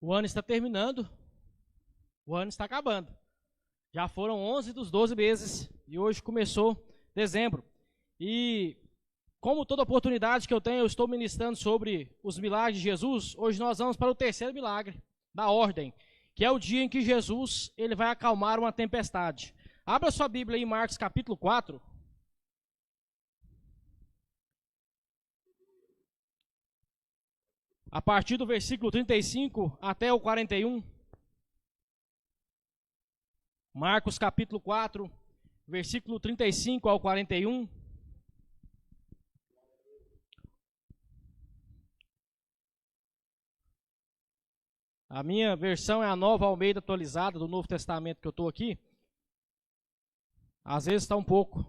O ano está terminando, o ano está acabando. Já foram 11 dos 12 meses e hoje começou dezembro. E como toda oportunidade que eu tenho, eu estou ministrando sobre os milagres de Jesus. Hoje nós vamos para o terceiro milagre da ordem, que é o dia em que Jesus ele vai acalmar uma tempestade. Abra sua Bíblia em Marcos capítulo 4. A partir do versículo 35 até o 41. Marcos capítulo 4, versículo 35 ao 41. A minha versão é a Nova Almeida atualizada do Novo Testamento que eu estou aqui. Às vezes está um pouco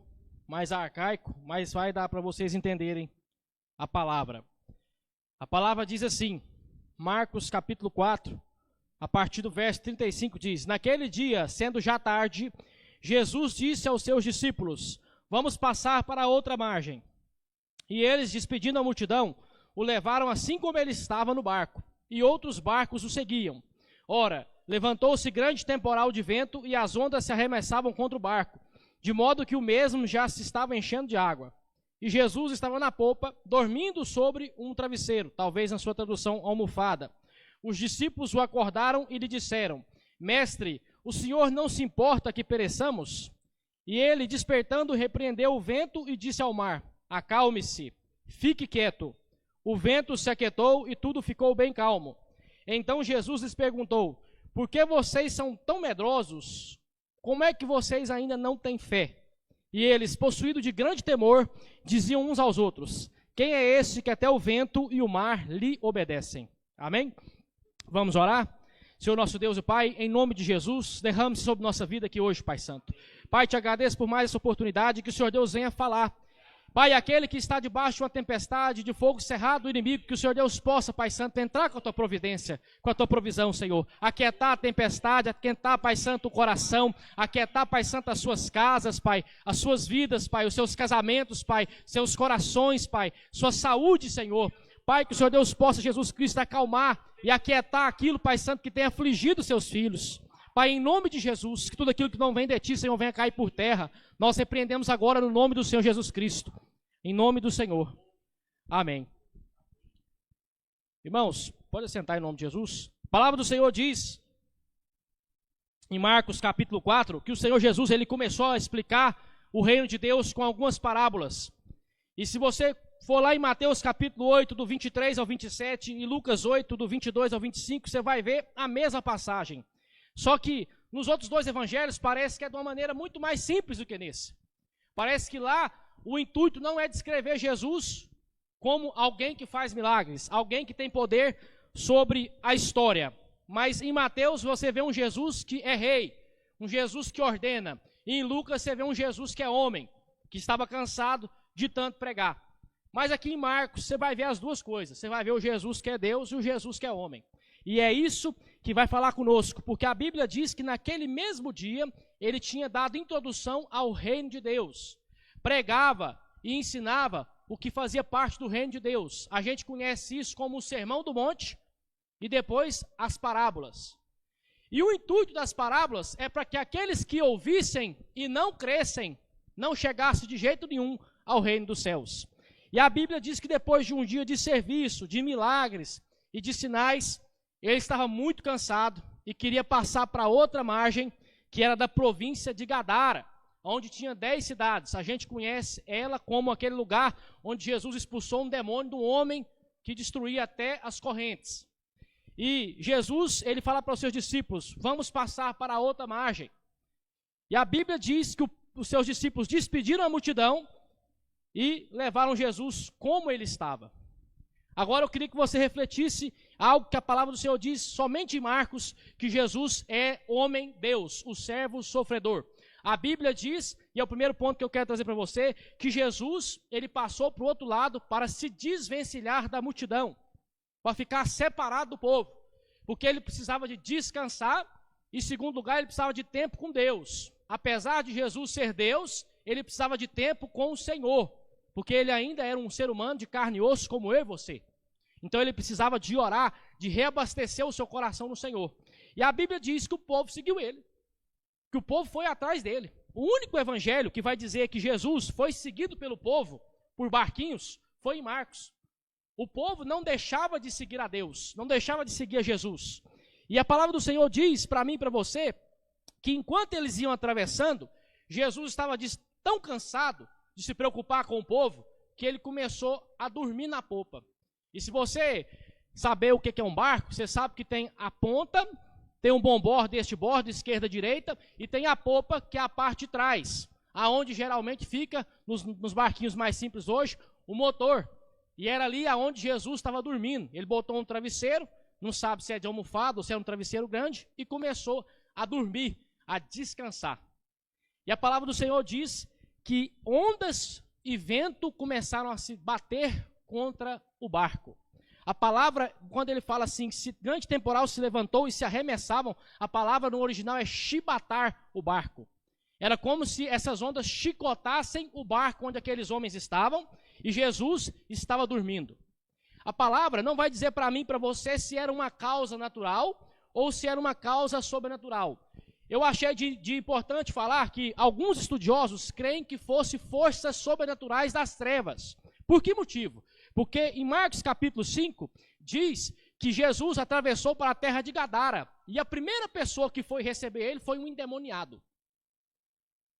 mais arcaico, mas vai dar para vocês entenderem a palavra. A palavra diz assim, Marcos capítulo 4, a partir do verso 35 diz: Naquele dia, sendo já tarde, Jesus disse aos seus discípulos: Vamos passar para a outra margem. E eles, despedindo a multidão, o levaram assim como ele estava no barco, e outros barcos o seguiam. Ora, levantou-se grande temporal de vento, e as ondas se arremessavam contra o barco, de modo que o mesmo já se estava enchendo de água. E Jesus estava na popa, dormindo sobre um travesseiro, talvez na sua tradução almofada. Os discípulos o acordaram e lhe disseram: Mestre, o Senhor não se importa que pereçamos? E ele, despertando, repreendeu o vento e disse ao mar: Acalme-se, fique quieto. O vento se aquietou e tudo ficou bem calmo. Então Jesus lhes perguntou: Por que vocês são tão medrosos? Como é que vocês ainda não têm fé? E eles, possuídos de grande temor, diziam uns aos outros: Quem é esse que até o vento e o mar lhe obedecem? Amém? Vamos orar? Senhor nosso Deus e Pai, em nome de Jesus, derrame-se sobre nossa vida aqui hoje, Pai Santo. Pai, te agradeço por mais essa oportunidade, que o Senhor Deus venha falar. Pai, aquele que está debaixo de uma tempestade, de fogo cerrado do inimigo, que o Senhor Deus possa, Pai Santo, entrar com a tua providência, com a tua provisão, Senhor. Aquietar a tempestade, aquietar, Pai Santo, o coração, aquietar, Pai Santo, as suas casas, Pai, as suas vidas, Pai, os seus casamentos, Pai, seus corações, Pai, sua saúde, Senhor. Pai, que o Senhor Deus possa, Jesus Cristo, acalmar e aquietar aquilo, Pai Santo, que tem afligido seus filhos. Pai, em nome de Jesus, que tudo aquilo que não vem de Ti, Senhor, venha cair por terra. Nós repreendemos agora no nome do Senhor Jesus Cristo. Em nome do Senhor. Amém. Irmãos, pode sentar em nome de Jesus. A palavra do Senhor diz, em Marcos capítulo 4, que o Senhor Jesus ele começou a explicar o reino de Deus com algumas parábolas. E se você for lá em Mateus capítulo 8, do 23 ao 27, e Lucas 8, do 22 ao 25, você vai ver a mesma passagem. Só que nos outros dois evangelhos parece que é de uma maneira muito mais simples do que nesse. Parece que lá o intuito não é descrever Jesus como alguém que faz milagres, alguém que tem poder sobre a história. Mas em Mateus você vê um Jesus que é rei, um Jesus que ordena. E em Lucas você vê um Jesus que é homem, que estava cansado de tanto pregar. Mas aqui em Marcos você vai ver as duas coisas. Você vai ver o Jesus que é Deus e o Jesus que é homem. E é isso que vai falar conosco, porque a Bíblia diz que naquele mesmo dia ele tinha dado introdução ao reino de Deus. Pregava e ensinava o que fazia parte do reino de Deus. A gente conhece isso como o Sermão do Monte e depois as parábolas. E o intuito das parábolas é para que aqueles que ouvissem e não crescem, não chegassem de jeito nenhum ao reino dos céus. E a Bíblia diz que depois de um dia de serviço, de milagres e de sinais, ele estava muito cansado e queria passar para outra margem, que era da província de Gadara, onde tinha 10 cidades. A gente conhece ela como aquele lugar onde Jesus expulsou um demônio de um homem que destruía até as correntes. E Jesus, ele fala para os seus discípulos: vamos passar para a outra margem. E a Bíblia diz que os seus discípulos despediram a multidão e levaram Jesus como ele estava. Agora eu queria que você refletisse algo que a palavra do Senhor diz somente em Marcos, que Jesus é homem-Deus, o servo sofredor. A Bíblia diz, e é o primeiro ponto que eu quero trazer para você, que Jesus, ele passou para o outro lado para se desvencilhar da multidão, para ficar separado do povo, porque ele precisava de descansar, e em segundo lugar, ele precisava de tempo com Deus. Apesar de Jesus ser Deus, ele precisava de tempo com o Senhor, porque ele ainda era um ser humano de carne e osso como eu e você. Então ele precisava de orar, de reabastecer o seu coração no Senhor. E a Bíblia diz que o povo seguiu ele, que o povo foi atrás dele. O único evangelho que vai dizer que Jesus foi seguido pelo povo, por barquinhos, foi em Marcos. O povo não deixava de seguir a Deus, não deixava de seguir a Jesus. E a palavra do Senhor diz para mim e para você, que enquanto eles iam atravessando, Jesus estava tão cansado de se preocupar com o povo, que ele começou a dormir na popa. E se você saber o que é um barco, você sabe que tem a ponta, tem um bom bordo, esquerda, direita, e tem a popa, que é a parte de trás, aonde geralmente fica, nos barquinhos mais simples hoje, o motor. E era ali aonde Jesus estava dormindo. Ele botou um travesseiro, não sabe se é de almofada ou se é um travesseiro grande, e começou a dormir, a descansar. E a palavra do Senhor diz que ondas e vento começaram a se bater contra o barco. A palavra, quando ele fala assim, se grande temporal se levantou e se arremessavam, a palavra no original é chibatar o barco. Era como se essas ondas chicotassem o barco onde aqueles homens estavam e Jesus estava dormindo. A palavra não vai dizer para mim e para você se era uma causa natural ou se era uma causa sobrenatural. Eu achei de importante falar que alguns estudiosos creem que fosse forças sobrenaturais das trevas. Por que motivo? Porque em Marcos capítulo 5, diz que Jesus atravessou para a terra de Gadara. E a primeira pessoa que foi receber ele foi um endemoniado.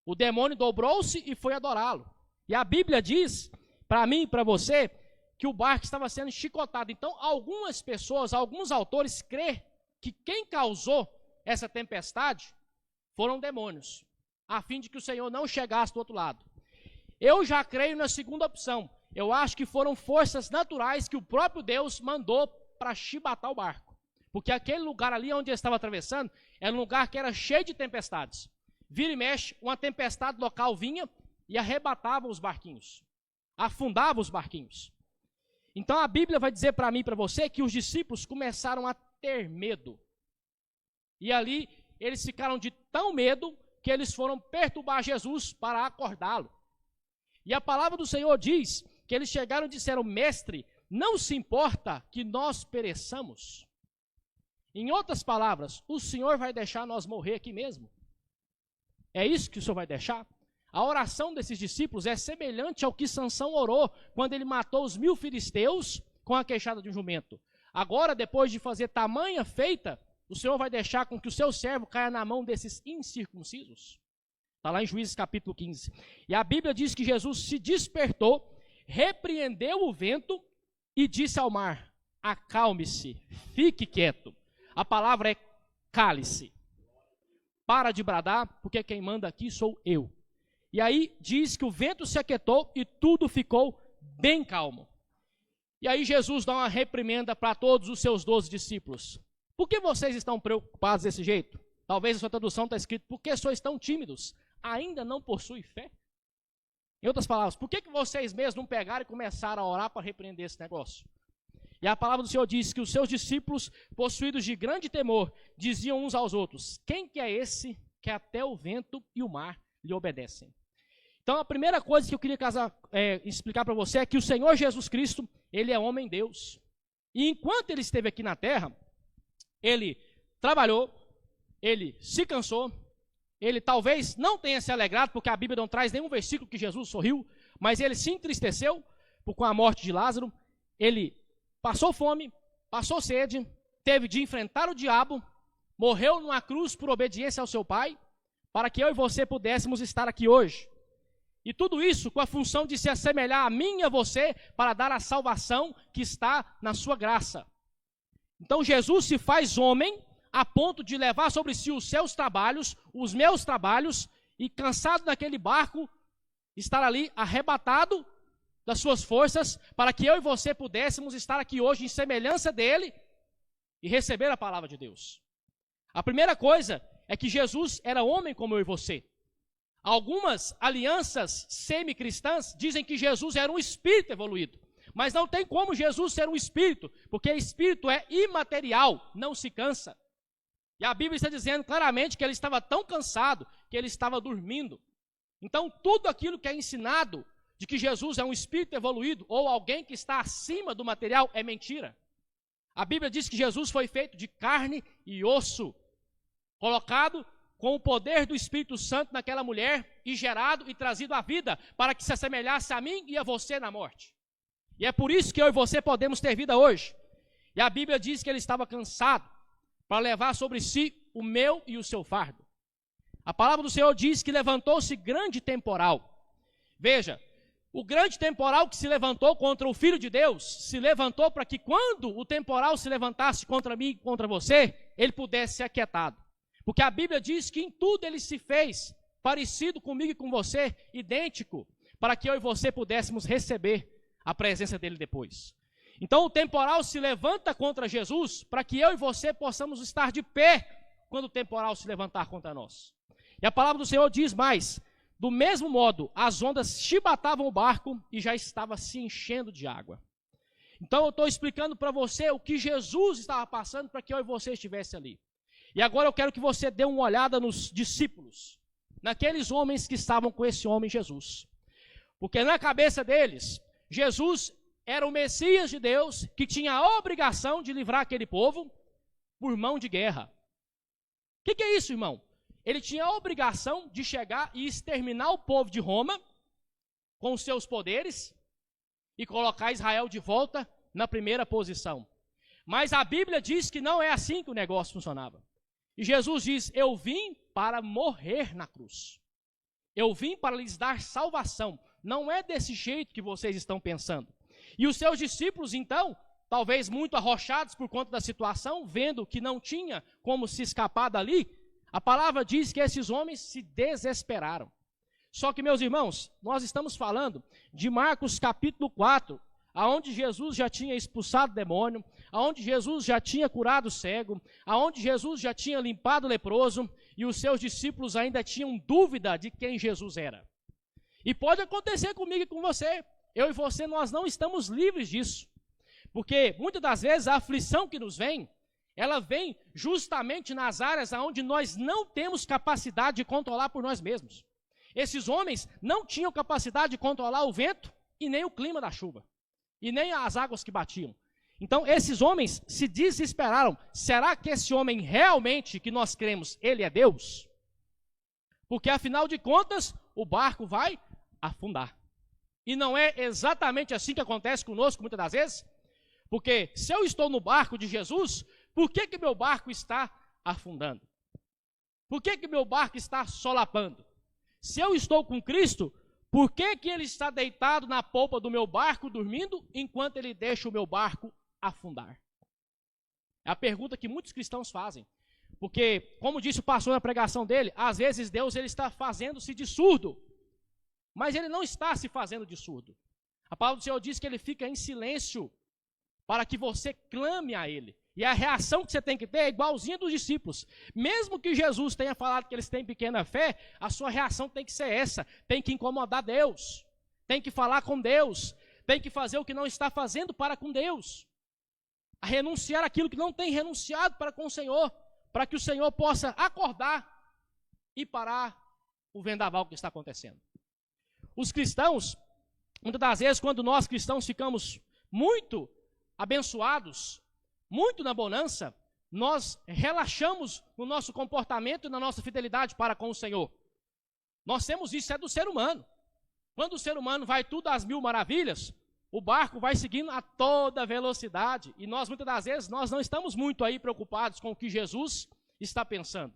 O demônio dobrou-se e foi adorá-lo. E a Bíblia diz, para mim e para você, que o barco estava sendo chicotado. Então, algumas pessoas, alguns autores creem que quem causou essa tempestade foram demônios, a fim de que o Senhor não chegasse do outro lado. Eu já creio na segunda opção. Eu acho que foram forças naturais que o próprio Deus mandou para chibatar o barco. Porque aquele lugar ali onde ele estava atravessando, era um lugar que era cheio de tempestades. Vira e mexe, uma tempestade local vinha e arrebatava os barquinhos. Afundava os barquinhos. Então a Bíblia vai dizer para mim e para você que os discípulos começaram a ter medo. E ali eles ficaram de tão medo que eles foram perturbar Jesus para acordá-lo. E a palavra do Senhor diz que eles chegaram e disseram, mestre, não se importa que nós pereçamos. Em outras palavras, o Senhor vai deixar nós morrer aqui mesmo? É isso que o Senhor vai deixar? A oração desses discípulos é semelhante ao que Sansão orou quando ele matou os 1000 filisteus com a queixada de um jumento. Agora, depois de fazer tamanha feita, o Senhor vai deixar com que o seu servo caia na mão desses incircuncisos. Está lá em Juízes capítulo 15. E a Bíblia diz que Jesus se despertou, repreendeu o vento e disse ao mar, acalme-se, fique quieto. A palavra é cale-se. Para de bradar, porque quem manda aqui sou eu. E aí diz que o vento se aquietou e tudo ficou bem calmo. E aí Jesus dá uma reprimenda para todos os seus 12 discípulos. Por que vocês estão preocupados desse jeito? Talvez a sua tradução está escrito, por que sois tão tímidos? Ainda não possuem fé? Em outras palavras, por que vocês mesmos não pegaram e começaram a orar para repreender esse negócio? E a palavra do Senhor diz que os seus discípulos, possuídos de grande temor, diziam uns aos outros, quem que é esse que até o vento e o mar lhe obedecem? Então a primeira coisa que eu queria explicar para você é que o Senhor Jesus Cristo, ele é homem-deus. E enquanto ele esteve aqui na terra, ele trabalhou, ele se cansou, ele talvez não tenha se alegrado, porque a Bíblia não traz nenhum versículo que Jesus sorriu, mas ele se entristeceu com a morte de Lázaro, ele passou fome, passou sede, teve de enfrentar o diabo, morreu numa cruz por obediência ao seu Pai, para que eu e você pudéssemos estar aqui hoje. E tudo isso com a função de se assemelhar a mim e a você, para dar a salvação que está na sua graça. Então Jesus se faz homem, a ponto de levar sobre si os seus trabalhos, os meus trabalhos, e cansado daquele barco, estar ali arrebatado das suas forças, para que eu e você pudéssemos estar aqui hoje em semelhança dele e receber a palavra de Deus. A primeira coisa é que Jesus era homem como eu e você. Algumas alianças semi-cristãs dizem que Jesus era um espírito evoluído. Mas não tem como Jesus ser um espírito, porque espírito é imaterial, não se cansa. E a Bíblia está dizendo claramente que ele estava tão cansado que ele estava dormindo. Então tudo aquilo que é ensinado de que Jesus é um espírito evoluído ou alguém que está acima do material é mentira. A Bíblia diz que Jesus foi feito de carne e osso, colocado com o poder do Espírito Santo naquela mulher e gerado e trazido à vida para que se assemelhasse a mim e a você na morte. E é por isso que eu e você podemos ter vida hoje. E a Bíblia diz que ele estava cansado para levar sobre si o meu e o seu fardo. A palavra do Senhor diz que levantou-se grande temporal. Veja, o grande temporal que se levantou contra o Filho de Deus, se levantou para que quando o temporal se levantasse contra mim e contra você, ele pudesse ser aquietado. Porque a Bíblia diz que em tudo ele se fez parecido comigo e com você, idêntico, para que eu e você pudéssemos receber a presença dele depois. Então o temporal se levanta contra Jesus, para que eu e você possamos estar de pé quando o temporal se levantar contra nós. E a palavra do Senhor diz mais: do mesmo modo, as ondas chibatavam o barco e já estava se enchendo de água. Então eu estou explicando para você o que Jesus estava passando para que eu e você estivesse ali. E agora eu quero que você dê uma olhada nos discípulos, naqueles homens que estavam com esse homem Jesus. Porque na cabeça deles, Jesus era o Messias de Deus que tinha a obrigação de livrar aquele povo por mão de guerra. O que é isso, irmão? Ele tinha a obrigação de chegar e exterminar o povo de Roma com os seus poderes e colocar Israel de volta na primeira posição. Mas a Bíblia diz que não é assim que o negócio funcionava. E Jesus diz: eu vim para morrer na cruz. Eu vim para lhes dar salvação. Não é desse jeito que vocês estão pensando. E os seus discípulos, então, talvez muito arrochados por conta da situação, vendo que não tinha como se escapar dali, a palavra diz que esses homens se desesperaram. Só que, meus irmãos, nós estamos falando de Marcos capítulo 4, aonde Jesus já tinha expulsado o demônio, aonde Jesus já tinha curado o cego, aonde Jesus já tinha limpado o leproso, e os seus discípulos ainda tinham dúvida de quem Jesus era. E pode acontecer comigo e com você. Eu e você, nós não estamos livres disso. Porque muitas das vezes a aflição que nos vem, ela vem justamente nas áreas onde nós não temos capacidade de controlar por nós mesmos. Esses homens não tinham capacidade de controlar o vento e nem o clima da chuva, e nem as águas que batiam. Então esses homens se desesperaram. Será que esse homem realmente que nós cremos, ele é Deus? Porque afinal de contas, o barco vai afundar. E não é exatamente assim que acontece conosco muitas das vezes? Porque se eu estou no barco de Jesus, por que meu barco está afundando? Por que meu barco está solapando? Se eu estou com Cristo, por que ele está deitado na polpa do meu barco, dormindo, enquanto ele deixa o meu barco afundar? É a pergunta que muitos cristãos fazem. Porque, como disse o pastor na pregação dele, às vezes Deus ele está fazendo-se de surdo. Mas ele não está se fazendo de surdo. A palavra do Senhor diz que ele fica em silêncio para que você clame a ele. E a reação que você tem que ter é igualzinha dos discípulos. Mesmo que Jesus tenha falado que eles têm pequena fé, a sua reação tem que ser essa. Tem que incomodar Deus. Tem que falar com Deus. Tem que fazer o que não está fazendo para com Deus. A renunciar aquilo que não tem renunciado para com o Senhor. Para que o Senhor possa acordar e parar o vendaval que está acontecendo. Os cristãos, muitas das vezes, quando nós cristãos ficamos muito abençoados, muito na bonança, nós relaxamos no nosso comportamento e na nossa fidelidade para com o Senhor. Nós temos isso, é do ser humano. Quando o ser humano vai tudo às mil maravilhas, o barco vai seguindo a toda velocidade. E nós, muitas das vezes, nós não estamos muito aí preocupados com o que Jesus está pensando.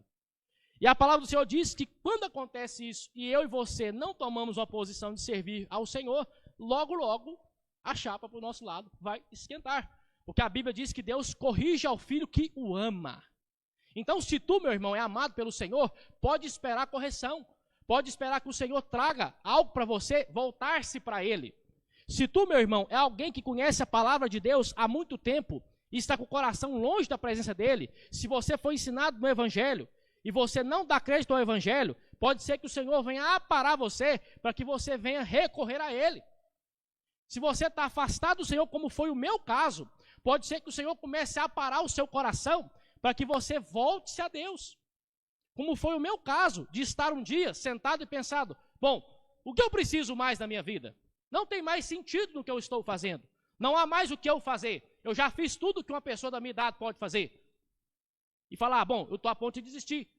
E a palavra do Senhor diz que quando acontece isso, e eu e você não tomamos uma posição de servir ao Senhor, logo, logo, a chapa para o nosso lado vai esquentar. Porque a Bíblia diz que Deus corrige ao filho que o ama. Então, se tu, meu irmão, é amado pelo Senhor, pode esperar correção. Pode esperar que o Senhor traga algo para você voltar-se para Ele. Se tu, meu irmão, é alguém que conhece a palavra de Deus há muito tempo e está com o coração longe da presença dEle, se você foi ensinado no Evangelho e você não dá crédito ao Evangelho, pode ser que o Senhor venha aparar você para que você venha recorrer a Ele. Se você está afastado do Senhor, como foi o meu caso, pode ser que o Senhor comece a aparar o seu coração para que você volte-se a Deus. Como foi o meu caso, de estar um dia sentado e pensado, bom, o que eu preciso mais na minha vida? Não tem mais sentido no que eu estou fazendo. Não há mais o que eu fazer. Eu já fiz tudo que uma pessoa da minha idade pode fazer. E falar, bom, eu estou a ponto de desistir.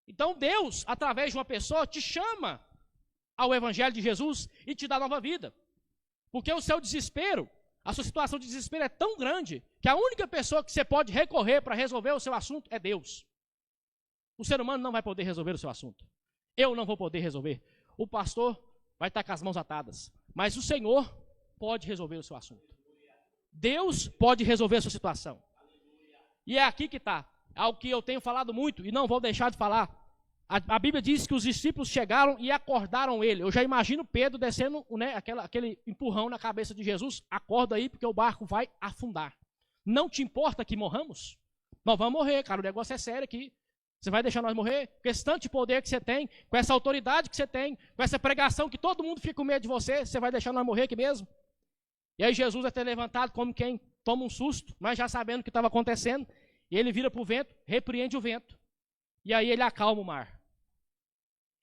Então Deus, através de uma pessoa, te chama ao Evangelho de Jesus e te dá nova vida. Porque o seu desespero, a sua situação de desespero é tão grande que a única pessoa que você pode recorrer para resolver o seu assunto é Deus. O ser humano não vai poder resolver o seu assunto. Eu não vou poder resolver. O pastor vai estar com as mãos atadas. Mas o Senhor pode resolver o seu assunto. Deus pode resolver a sua situação. E é aqui que está. Algo que eu tenho falado muito e não vou deixar de falar. A Bíblia diz que os discípulos chegaram e acordaram ele. Eu já imagino Pedro descendo, né, aquele empurrão na cabeça de Jesus. Acorda aí porque o barco vai afundar. Não te importa que morramos? Nós vamos morrer, cara. O negócio é sério aqui. Você vai deixar nós morrer? Com esse tanto de poder que você tem, com essa autoridade que você tem, com essa pregação que todo mundo fica com medo de você vai deixar nós morrer aqui mesmo? E aí Jesus é ter levantado como quem toma um susto, mas já sabendo o que estava acontecendo. E ele vira para o vento, repreende o vento. E aí ele acalma o mar.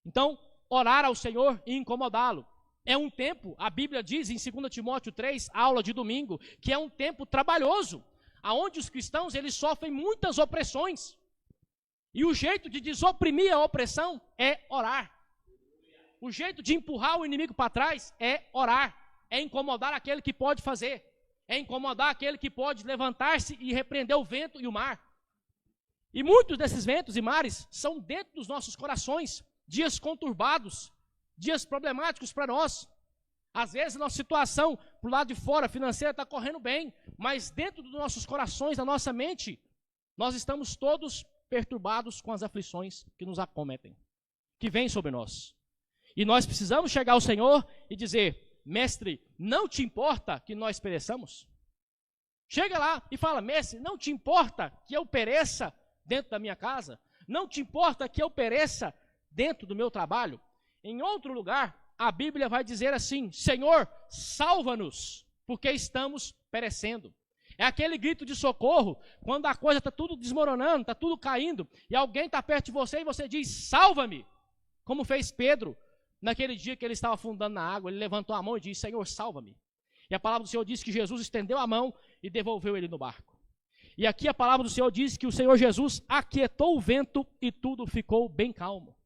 Então, orar ao Senhor e incomodá-lo. É um tempo, a Bíblia diz em 2 Timóteo 3, aula de domingo, que é um tempo trabalhoso, onde os cristãos eles sofrem muitas opressões. E o jeito de desoprimir a opressão é orar. O jeito de empurrar o inimigo para trás é orar. É incomodar aquele que pode fazer. É incomodar aquele que pode levantar-se e repreender o vento e o mar. E muitos desses ventos e mares são dentro dos nossos corações. Dias conturbados, dias problemáticos para nós. Às vezes a nossa situação para o lado de fora financeira está correndo bem, mas dentro dos nossos corações, da nossa mente, nós estamos todos perturbados com as aflições que nos acometem, que vêm sobre nós. E nós precisamos chegar ao Senhor e dizer, mestre, não te importa que nós pereçamos? Chega lá e fala, mestre, não te importa que eu pereça dentro da minha casa? Não te importa que eu pereça dentro do meu trabalho? Em outro lugar, a Bíblia vai dizer assim, Senhor, salva-nos, porque estamos perecendo. É aquele grito de socorro, quando a coisa está tudo desmoronando, está tudo caindo, e alguém está perto de você e você diz, salva-me, como fez Pedro, naquele dia que ele estava afundando na água, ele levantou a mão e disse, Senhor, salva-me. E a palavra do Senhor diz que Jesus estendeu a mão e devolveu ele no barco. E aqui a palavra do Senhor diz que o Senhor Jesus aquietou o vento e tudo ficou bem calmo.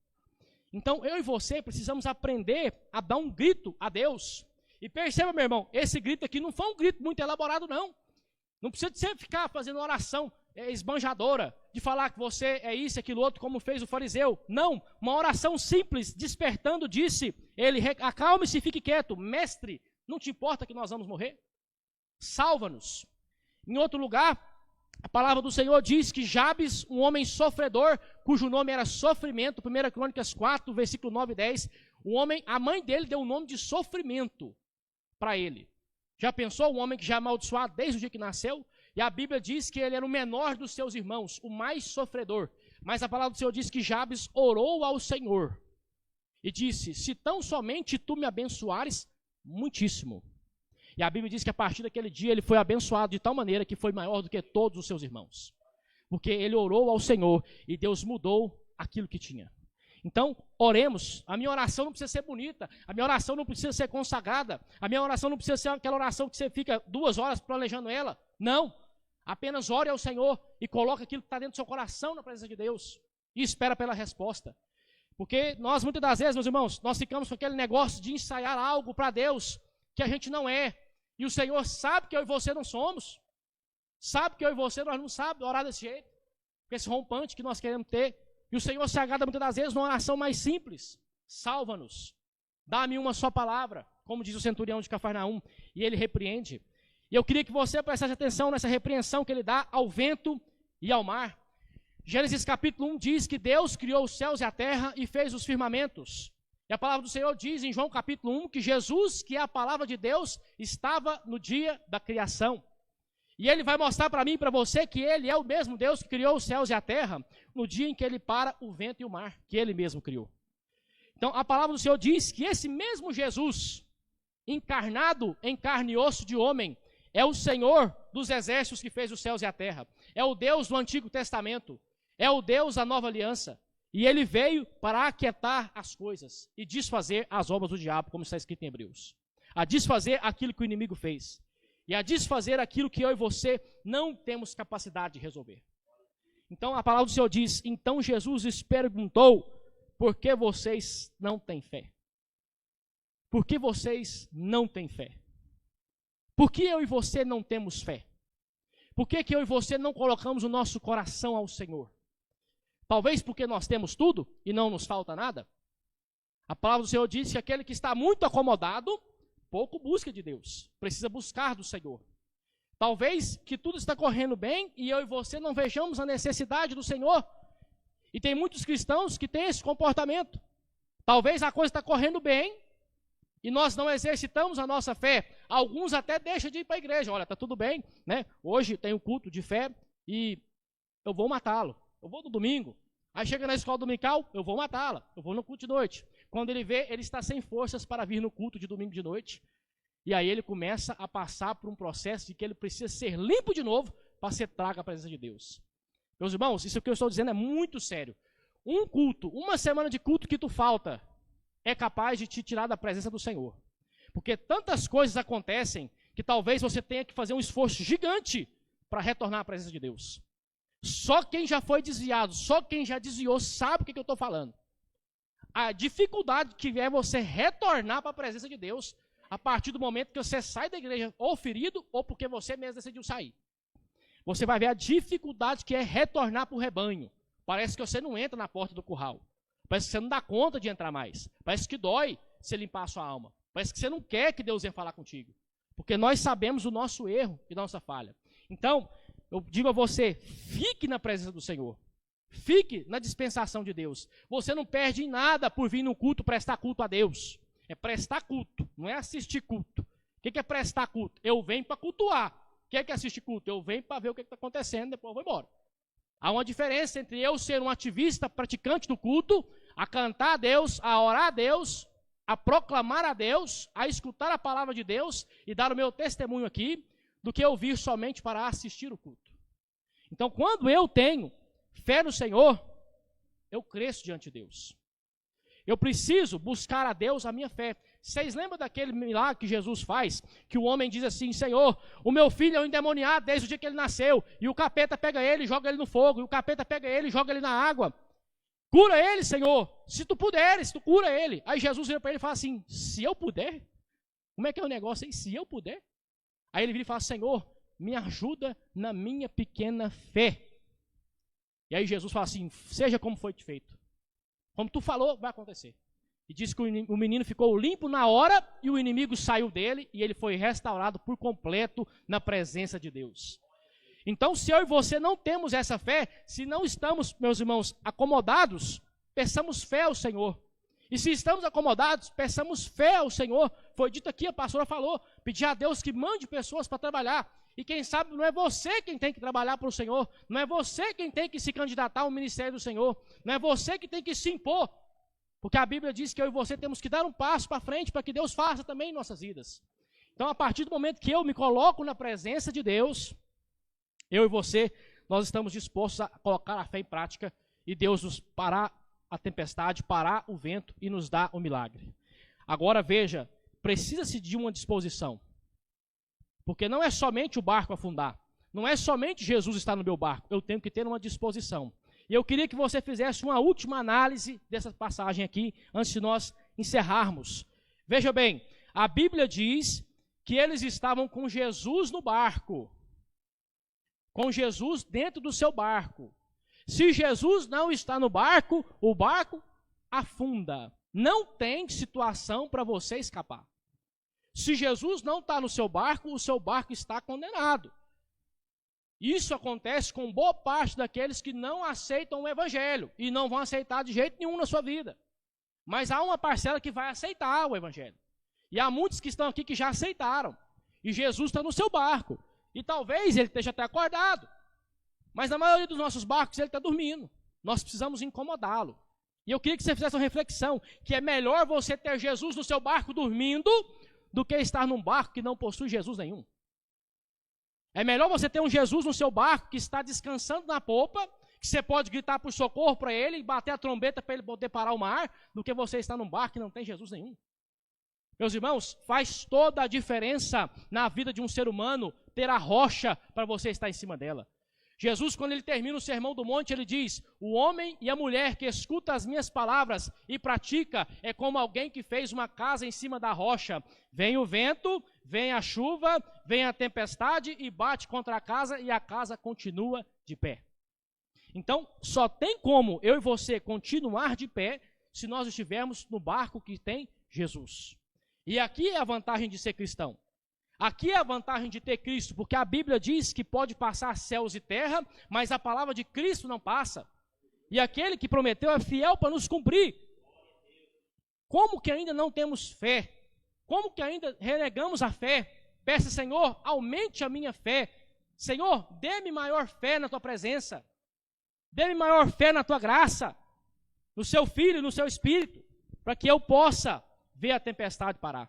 Então eu e você precisamos aprender a dar um grito a Deus. E perceba, meu irmão, esse grito aqui não foi um grito muito elaborado, não. Não precisa de você ficar fazendo oração esbanjadora, de falar que você é isso, aquilo outro, como fez o fariseu. Não, uma oração simples, despertando, disse, ele, acalme-se e fique quieto. Mestre, não te importa que nós vamos morrer? Salva-nos. Em outro lugar, a palavra do Senhor diz que Jabes, um homem sofredor, cujo nome era Sofrimento, 1 Crônicas 4, versículo 9 e 10, a mãe dele deu o nome de Sofrimento para ele. Já pensou um homem que já é amaldiçoado desde o dia que nasceu? E a Bíblia diz que ele era o menor dos seus irmãos, o mais sofredor. Mas a palavra do Senhor diz que Jabes orou ao Senhor e disse, se tão somente tu me abençoares, muitíssimo. E a Bíblia diz que a partir daquele dia ele foi abençoado de tal maneira que foi maior do que todos os seus irmãos. Porque ele orou ao Senhor e Deus mudou aquilo que tinha. Então, oremos. A minha oração não precisa ser bonita. A minha oração não precisa ser consagrada. A minha oração não precisa ser aquela oração que você fica 2 horas planejando ela. Não. Apenas ore ao Senhor e coloque aquilo que está dentro do seu coração na presença de Deus. E espera pela resposta. Porque nós, muitas das vezes, meus irmãos, nós ficamos com aquele negócio de ensaiar algo para Deus que a gente não é. E o Senhor sabe que eu e você não somos. Sabe que eu e você nós não sabemos orar desse jeito. Com esse rompante que nós queremos ter. E o Senhor se agrada muitas das vezes numa oração mais simples. Salva-nos. Dá-me uma só palavra, como diz o centurião de Cafarnaum. E ele repreende. E eu queria que você prestasse atenção nessa repreensão que ele dá ao vento e ao mar. Gênesis capítulo 1 diz que Deus criou os céus e a terra e fez os firmamentos. E a palavra do Senhor diz em João capítulo 1 que Jesus, que é a palavra de Deus, estava no dia da criação. E ele vai mostrar para mim e para você que ele é o mesmo Deus que criou os céus e a terra no dia em que ele para o vento e o mar, que ele mesmo criou. Então a palavra do Senhor diz que esse mesmo Jesus, encarnado em carne e osso de homem, é o Senhor dos exércitos que fez os céus e a terra. É o Deus do Antigo Testamento. É o Deus da Nova Aliança. E ele veio para aquietar as coisas e desfazer as obras do diabo, como está escrito em Hebreus. a desfazer aquilo que o inimigo fez, e a desfazer aquilo que eu e você não temos capacidade de resolver. Então a palavra do Senhor diz, então Jesus lhes perguntou, por que vocês não têm fé? Por que vocês não têm fé? Por que eu e você não temos fé? Por que eu e você não colocamos o nosso coração ao Senhor? Talvez porque nós temos tudo e não nos falta nada? A palavra do Senhor diz que aquele que está muito acomodado, pouco busca de Deus. Precisa buscar do Senhor. Talvez que tudo está correndo bem e eu e você não vejamos a necessidade do Senhor. E tem muitos cristãos que têm esse comportamento. Talvez a coisa está correndo bem e nós não exercitamos a nossa fé. Alguns até deixam de ir para a igreja. Olha, está tudo bem, né? Hoje tem o culto de fé e eu vou matá-lo. Eu vou no domingo. Aí chega na escola dominical, eu vou matá-la. Eu vou no culto de noite. Quando ele vê, ele está sem forças para vir no culto de domingo de noite. E aí ele começa a passar por um processo de que ele precisa ser limpo de novo para ser trago à presença de Deus. Meus irmãos, isso que eu estou dizendo é muito sério. Um culto, uma semana de culto que tu falta, é capaz de te tirar da presença do Senhor. Porque tantas coisas acontecem que talvez você tenha que fazer um esforço gigante para retornar à presença de Deus. Só quem já foi desviado, só quem já desviou sabe o que eu estou falando. A dificuldade que é você retornar para a presença de Deus a partir do momento que você sai da igreja ou ferido ou porque você mesmo decidiu sair. Você vai ver a dificuldade que é retornar para o rebanho. Parece que você não entra na porta do curral. Parece que você não dá conta de entrar mais. Parece que dói você limpar a sua alma. Parece que você não quer que Deus venha falar contigo. Porque nós sabemos o nosso erro e nossa falha. Então, eu digo a você, fique na presença do Senhor. Fique na dispensação de Deus. Você não perde em nada por vir no culto prestar culto a Deus. É prestar culto, não é assistir culto. O que é prestar culto? Eu venho para cultuar. O que é assistir culto? Eu venho para ver o que está acontecendo, depois eu vou embora. Há uma diferença entre eu ser um ativista praticante do culto, a cantar a Deus, a orar a Deus, a proclamar a Deus, a escutar a palavra de Deus e dar o meu testemunho aqui, do que eu vir somente para assistir o culto. Então, quando eu tenho fé no Senhor, eu cresço diante de Deus. Eu preciso buscar a Deus a minha fé. Vocês lembram daquele milagre que Jesus faz? Que o homem diz assim, Senhor, o meu filho é um endemoniado desde o dia que ele nasceu, e o capeta pega ele e joga ele no fogo, e o capeta pega ele e joga ele na água. Cura ele, Senhor, se tu puderes, tu cura ele. Aí Jesus vira para ele e fala assim, se eu puder? Como é que é o negócio aí? Se eu puder? Aí ele vira e fala, Senhor, me ajuda na minha pequena fé. E aí Jesus fala assim, seja como foi feito. Como tu falou, vai acontecer. E diz que o menino ficou limpo na hora e o inimigo saiu dele e ele foi restaurado por completo na presença de Deus. Então, se eu e você não temos essa fé, se não estamos, meus irmãos, acomodados, peçamos fé ao Senhor. E se estamos acomodados, peçamos fé ao Senhor. Foi dito aqui, a pastora falou, pedir a Deus que mande pessoas para trabalhar. E quem sabe não é você quem tem que trabalhar para o Senhor, não é você quem tem que se candidatar ao ministério do Senhor, não é você que tem que se impor, porque a Bíblia diz que eu e você temos que dar um passo para frente para que Deus faça também em nossas vidas. Então, a partir do momento que eu me coloco na presença de Deus, eu e você, nós estamos dispostos a colocar a fé em prática e Deus nos parar a tempestade, parar o vento e nos dar o milagre. Agora veja, precisa-se de uma disposição. Porque não é somente o barco afundar, não é somente Jesus estar no meu barco, eu tenho que ter uma disposição. E eu queria que você fizesse uma última análise dessa passagem aqui, antes de nós encerrarmos. Veja bem, a Bíblia diz que eles estavam com Jesus no barco, com Jesus dentro do seu barco. Se Jesus não está no barco, o barco afunda. Não tem situação para você escapar. Se Jesus não está no seu barco, o seu barco está condenado. Isso acontece com boa parte daqueles que não aceitam o Evangelho e não vão aceitar de jeito nenhum na sua vida. Mas há uma parcela que vai aceitar o Evangelho. E há muitos que estão aqui que já aceitaram. E Jesus está no seu barco. E talvez ele esteja até acordado. Mas na maioria dos nossos barcos ele está dormindo. Nós precisamos incomodá-lo. E eu queria que você fizesse uma reflexão, que é melhor você ter Jesus no seu barco dormindo do que estar num barco que não possui Jesus nenhum. É melhor você ter um Jesus no seu barco que está descansando na popa, que você pode gritar por socorro para ele e bater a trombeta para ele poder parar o mar, do que você estar num barco que não tem Jesus nenhum. Meus irmãos, faz toda a diferença na vida de um ser humano ter a rocha para você estar em cima dela. Jesus, quando ele termina o Sermão do Monte, ele diz: o homem e a mulher que escuta as minhas palavras e pratica é como alguém que fez uma casa em cima da rocha. Vem o vento, vem a chuva, vem a tempestade e bate contra a casa e a casa continua de pé. Então, só tem como eu e você continuar de pé se nós estivermos no barco que tem Jesus. E aqui é a vantagem de ser cristão. Aqui é a vantagem de ter Cristo, porque a Bíblia diz que pode passar céus e terra, mas a palavra de Cristo não passa. E aquele que prometeu é fiel para nos cumprir. Como que ainda não temos fé? Como que ainda renegamos a fé? Peça, Senhor, aumente a minha fé. Senhor, dê-me maior fé na tua presença. Dê-me maior fé na tua graça, no seu Filho, no seu Espírito, para que eu possa ver a tempestade parar.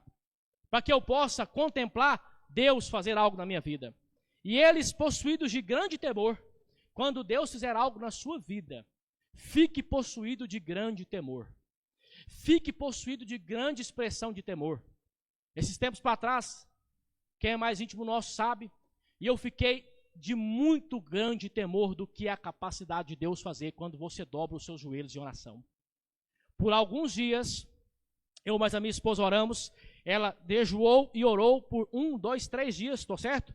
Para que eu possa contemplar Deus fazer algo na minha vida. E eles, possuídos de grande temor, quando Deus fizer algo na sua vida, fique possuído de grande temor. Fique possuído de grande expressão de temor. Esses tempos para trás, quem é mais íntimo nosso sabe, e eu fiquei de muito grande temor do que é a capacidade de Deus fazer quando você dobra os seus joelhos em oração. Por alguns dias, eu mais a minha esposa oramos. Ela jejuou e orou por 1, 2, 3 dias, estou certo?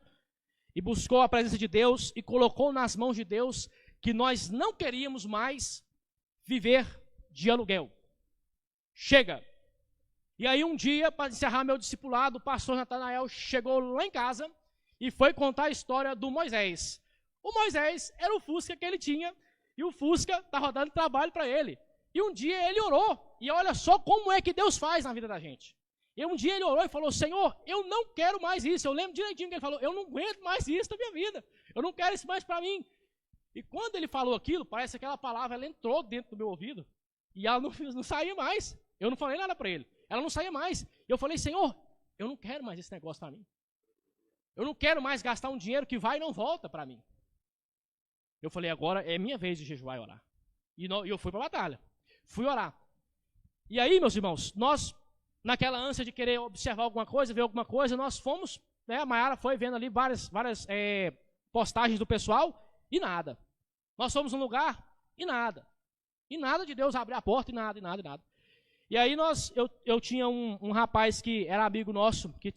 E buscou a presença de Deus e colocou nas mãos de Deus que nós não queríamos mais viver de aluguel. Chega! E aí um dia, para encerrar meu discipulado, o pastor Natanael chegou lá em casa e foi contar a história do Moisés. O Moisés era o Fusca que ele tinha e o Fusca estava dando trabalho para ele. E um dia ele orou, e olha só como é que Deus faz na vida da gente. E um dia ele orou e falou: Senhor, eu não quero mais isso. Eu lembro direitinho que ele falou: eu não aguento mais isso na minha vida. Eu não quero isso mais para mim. E quando ele falou aquilo, parece que aquela palavra ela entrou dentro do meu ouvido. E ela não saía mais. Eu não falei nada para ele. Ela não saía mais. E eu falei: Senhor, eu não quero mais esse negócio para mim. Eu não quero mais gastar um dinheiro que vai e não volta para mim. Eu falei: agora é minha vez de jejuar e orar. E eu fui para a batalha. Fui orar. E aí, meus irmãos, nós, naquela ânsia de querer observar alguma coisa, ver alguma coisa, nós fomos, né, a Mayara foi vendo ali várias postagens do pessoal e nada. Nós fomos num lugar e nada. E nada de Deus abrir a porta e nada. E aí eu tinha um rapaz que era amigo nosso, que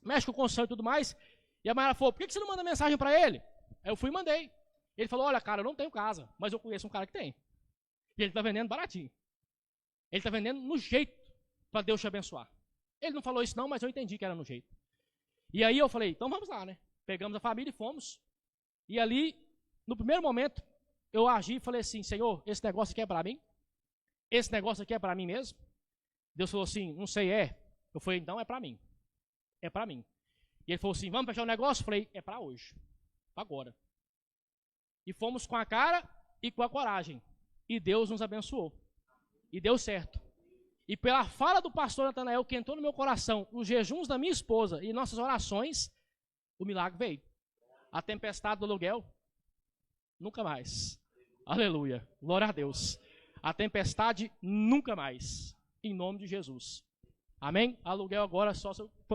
mexe com construção e tudo mais, e a Mayara falou: por que você não manda mensagem para ele? Aí eu fui e mandei. Ele falou: olha, cara, eu não tenho casa, mas eu conheço um cara que tem. E ele está vendendo baratinho. Ele está vendendo no jeito para Deus te abençoar. Ele não falou isso não, mas eu entendi que era no jeito. E aí eu falei: então vamos lá, né? Pegamos a família e fomos. E ali, no primeiro momento, eu agi e falei assim: Senhor, esse negócio aqui é para mim? Esse negócio aqui é para mim mesmo? Deus falou assim: não sei, é. Eu falei: então é para mim. É para mim. E ele falou assim: vamos fechar o negócio? Eu falei: é para hoje. Para agora. E fomos com a cara e com a coragem. E Deus nos abençoou. E deu certo. E pela fala do pastor Natanael, que entrou no meu coração, os jejuns da minha esposa e nossas orações, o milagre veio. A tempestade do aluguel, nunca mais. Aleluia. Glória a Deus. A tempestade, nunca mais. Em nome de Jesus. Amém? Aluguel agora só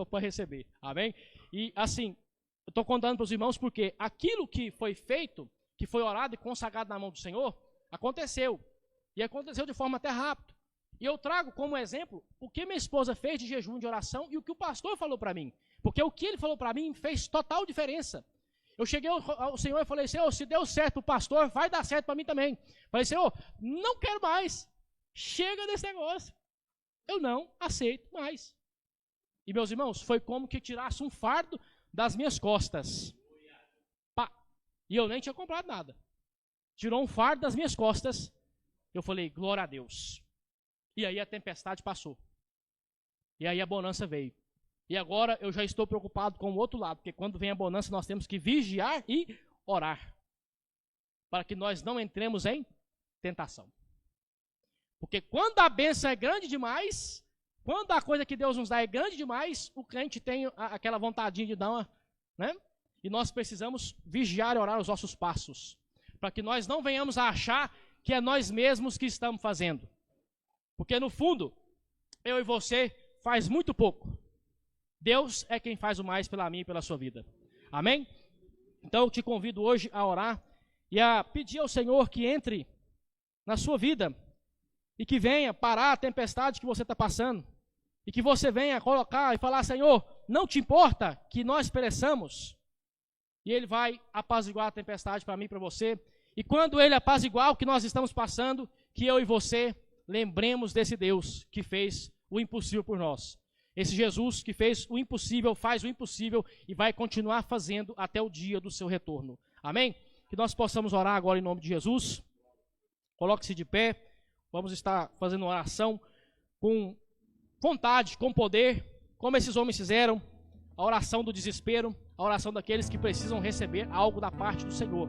para receber. Amém? E assim, eu estou contando para os irmãos porque aquilo que foi feito, que foi orado e consagrado na mão do Senhor, aconteceu. E aconteceu de forma até rápida. E eu trago como exemplo o que minha esposa fez de jejum e de oração e o que o pastor falou para mim. Porque o que ele falou para mim fez total diferença. Eu cheguei ao Senhor e falei: Senhor, se deu certo o pastor, vai dar certo para mim também. Falei: Senhor, não quero mais. Chega desse negócio. Eu não aceito mais. E meus irmãos, foi como que tirasse um fardo das minhas costas. Pá. E eu nem tinha comprado nada. Tirou um fardo das minhas costas. Eu falei: glória a Deus. E aí a tempestade passou. E aí a bonança veio. E agora eu já estou preocupado com o outro lado, porque quando vem a bonança nós temos que vigiar e orar, para que nós não entremos em tentação. Porque quando a bênção é grande demais, quando a coisa que Deus nos dá é grande demais, o crente tem aquela vontadinha de dar uma, né? E nós precisamos vigiar e orar os nossos passos, para que nós não venhamos a achar que é nós mesmos que estamos fazendo. Porque no fundo, eu e você faz muito pouco. Deus é quem faz o mais pela minha e pela sua vida. Amém? Então eu te convido hoje a orar e a pedir ao Senhor que entre na sua vida e que venha parar a tempestade que você está passando e que você venha colocar e falar: Senhor, não te importa que nós pereçamos? E Ele vai apaziguar a tempestade para mim e para você. E quando Ele apaziguar o que nós estamos passando, que eu e você lembremos desse Deus que fez o impossível por nós. Esse Jesus que fez o impossível, faz o impossível e vai continuar fazendo até o dia do seu retorno. Amém? Que nós possamos orar agora em nome de Jesus. Coloque-se de pé. Vamos estar fazendo uma oração com vontade, com poder, como esses homens fizeram. A oração do desespero, a oração daqueles que precisam receber algo da parte do Senhor.